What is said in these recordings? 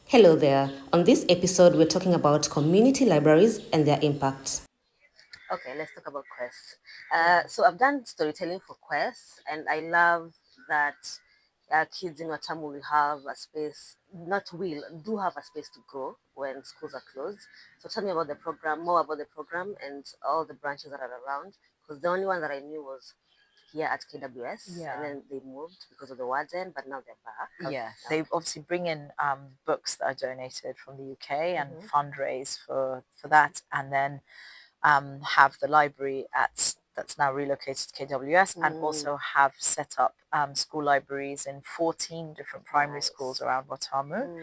Hello there. On this episode, we're talking about community libraries and their impact. Okay, let's talk about KWEST. So I've done storytelling for KWEST, and I love that kids in Watamu will have a space, not will, do have a space to go when schools are closed. So tell me about the program, more about the program and all the branches that are around, because the only one that I knew was here at KWS, and then they moved because of the warden, but now they're back. Yeah, they obviously bring in books that are donated from the UK and fundraise for that, and then have the library that's now relocated to KWS, and also have set up school libraries in 14 different primary schools around Watamu.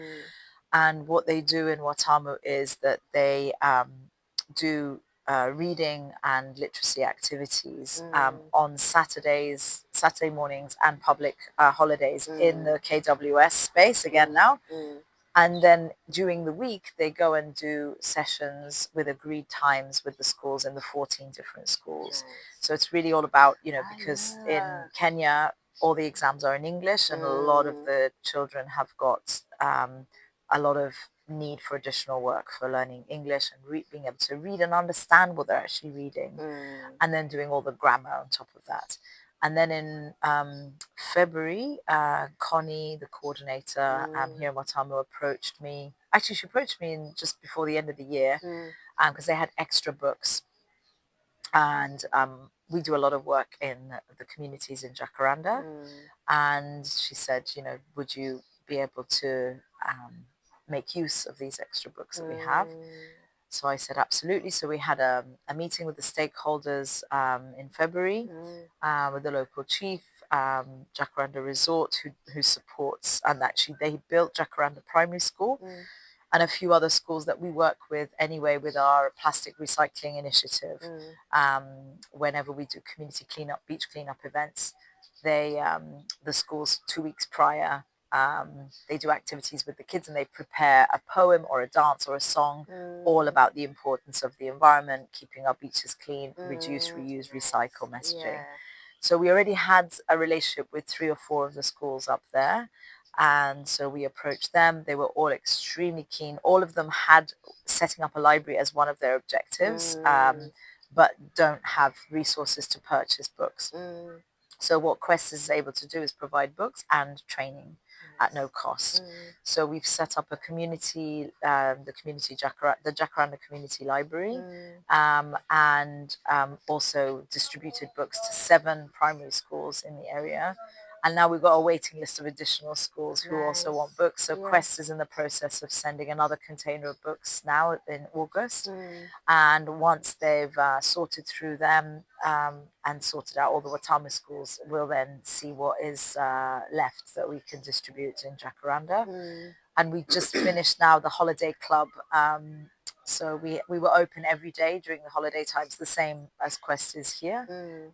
And what they do in Watamu is that they do reading and literacy activities on Saturday mornings and public holidays in the KWS space again now. And then during the week, they go and do sessions with agreed times with the schools in the 14 different schools. So it's really all about, because in Kenya, all the exams are in English, and a lot of the children have got a lot of need for additional work for learning English and being able to read and understand what they're actually reading, and then doing all the grammar on top of that. And then in February, Connie, the coordinator here in Watamu, approached me. Actually, she approached me just before the end of the year because they had extra books. And we do a lot of work in the communities in Jacaranda. And she said, would you be able to make use of these extra books that we have? So I said, absolutely. So we had a meeting with the stakeholders in February with the local chief, Jacaranda Resort, who supports, and actually they built Jacaranda Primary School and a few other schools that we work with anyway with our plastic recycling initiative. Whenever we do community cleanup, beach cleanup events, the schools 2 weeks prior, they do activities with the kids and they prepare a poem or a dance or a song all about the importance of the environment, keeping our beaches clean, reduce, reuse, recycle messaging. So we already had a relationship with 3 or 4 of the schools up there. And so we approached them. They were all extremely keen. All of them had setting up a library as one of their objectives, but don't have resources to purchase books. So what KWEST is able to do is provide books and training at no cost. So we've set up a community, the Jacaranda Community Library, and also distributed books to 7 primary schools in the area. And now we've got a waiting list of additional schools who also want books. So KWEST is in the process of sending another container of books now in August. And once they've sorted through them and sorted out all the Watamu schools, we'll then see what is left that we can distribute in Jacaranda. And we just finished now the holiday club. So we were open every day during the holiday times, the same as KWEST is here.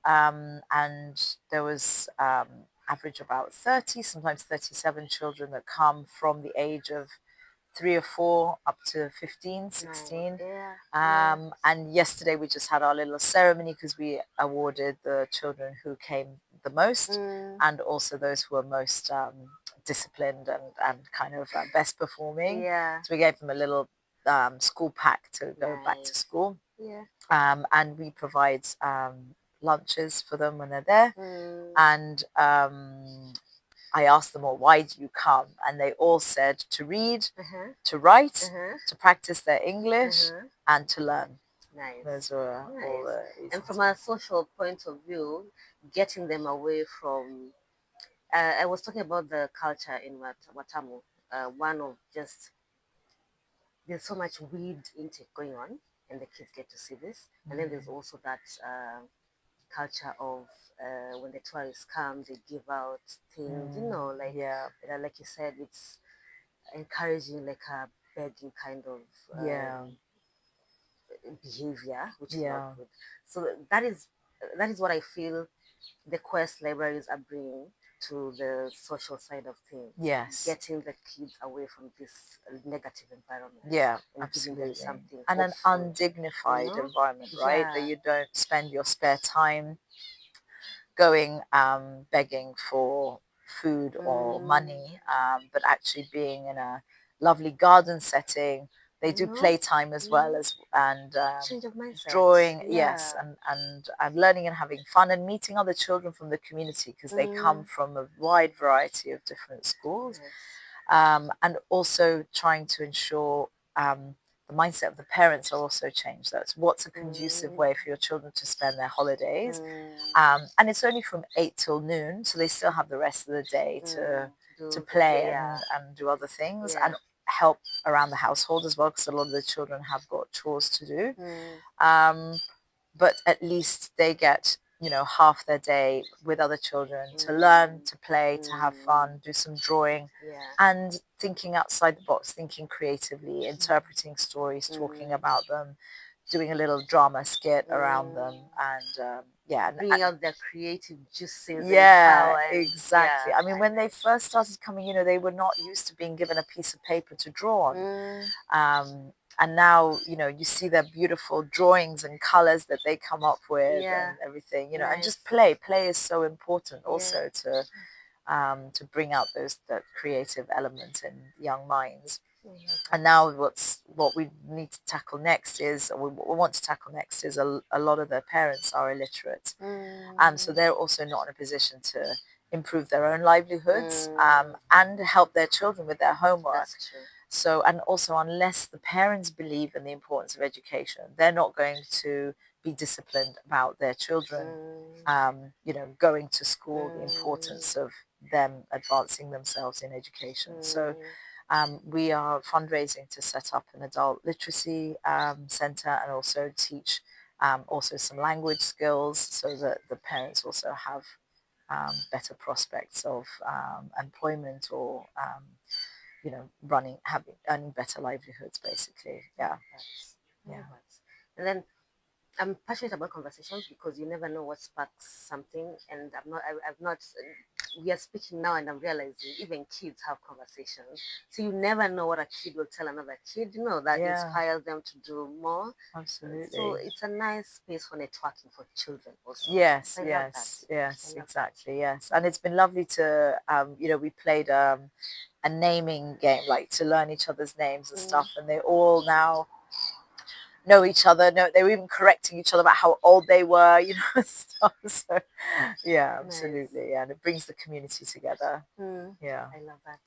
And there was average about 30, sometimes 37 children that come from the age of 3 or 4 up to 15, 16. And yesterday we just had our little ceremony because we awarded the children who came the most and also those who were most disciplined and kind of best performing. So we gave them a little school pack to go back to school. And we provide lunches for them when they're there. And I asked them all, why do you come? And they all said to read, to write, to practice their English, and to learn. Those were all the reasons. And from a social point of view, getting them away from, I was talking about the culture in Watamu. One of just, there's so much weed intake going on, and the kids get to see this. And then there's also that culture of when the tourists come, they give out things, like you said, it's encouraging like a begging kind of behavior, which is not good. So that is what I feel the KWEST libraries are bringing to the social side of things. Yes. Getting the kids away from this negative environment. Yeah, and absolutely. Giving them something And an hopeful, undignified environment, right? That you don't spend your spare time going begging for food or money, but actually being in a lovely garden setting. They do playtime as well as and change of mindset. drawing, Yeah. yes, and learning and having fun and meeting other children from the community because they come from a wide variety of different schools. Yes. And also trying to ensure the mindset of the parents are also changed. That's what's a conducive way for your children to spend their holidays. And it's only from 8 till noon, so they still have the rest of the day to play and do other things and help around the household as well, because a lot of the children have got chores to do. But at least they get, you know, half their day with other children to learn, to play, to have fun, do some drawing, and thinking outside the box, thinking creatively, interpreting stories, talking about them, doing a little drama skit around them, and bringing out their creative juices. Yeah, exactly. I mean, when they first started coming, you know, they were not used to being given a piece of paper to draw on. And now, you know, you see their beautiful drawings and colors that they come up with and everything, you know, and just play. Play is so important also to bring out that creative element in young minds. And now what we need to tackle next is, or what we want to tackle next is a lot of their parents are illiterate. So they're also not in a position to improve their own livelihoods and help their children with their homework. That's true. So, and also unless the parents believe in the importance of education, they're not going to be disciplined about their children, you know, going to school, the importance of them advancing themselves in education. So we are fundraising to set up an adult literacy centre and also teach also some language skills so that the parents also have better prospects of employment or you know, earning better livelihoods, basically. Yeah. And then I'm passionate about conversations because you never know what sparks something. And I've not, we are speaking now and I'm realizing even kids have conversations. So you never know what a kid will tell another kid, you know, that inspires them to do more. Absolutely. So it's a nice space for networking for children also. Yes, exactly, yes. And it's been lovely to, you know, we played a naming game, like to learn each other's names and stuff, and they all now know each other. No, they were even correcting each other about how old they were, you know, and stuff. So, yeah, absolutely. Yeah, and it brings the community together. Yeah. I love that.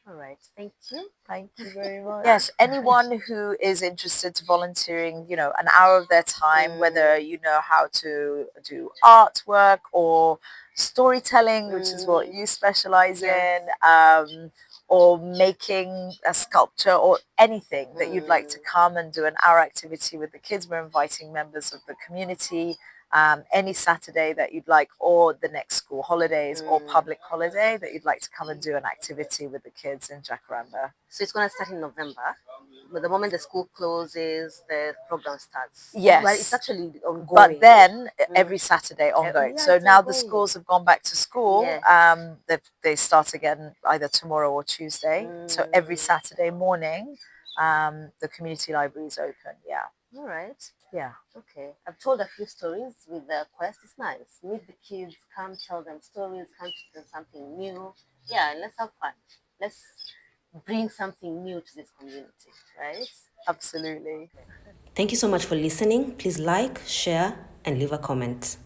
All right. Thank you. Thank you very much. Yes, anyone who is interested to volunteering, you know, an hour of their time, whether you know how to do artwork or storytelling, which is what you specialize in, or making a sculpture or anything that you'd like to come and do an hour activity with the kids. We're inviting members of the community any Saturday that you'd like, or the next school holidays or public holiday that you'd like to come and do an activity with the kids in Jacaranda. So it's going to start in November. But the moment the school closes, the program starts. Yes. But it's actually ongoing. But then every Saturday ongoing. Yeah, so now ongoing. The schools have gone back to school. They start again either tomorrow or Tuesday. So every Saturday morning, the community library is open. Yeah. All right. Yeah. Okay. I've told a few stories with the Quest. It's nice. Meet the kids, come tell them stories, come teach them something new. Yeah, and let's have fun. Let's bring something new to this community, right? Absolutely. Thank you so much for listening. Please like, share, and leave a comment.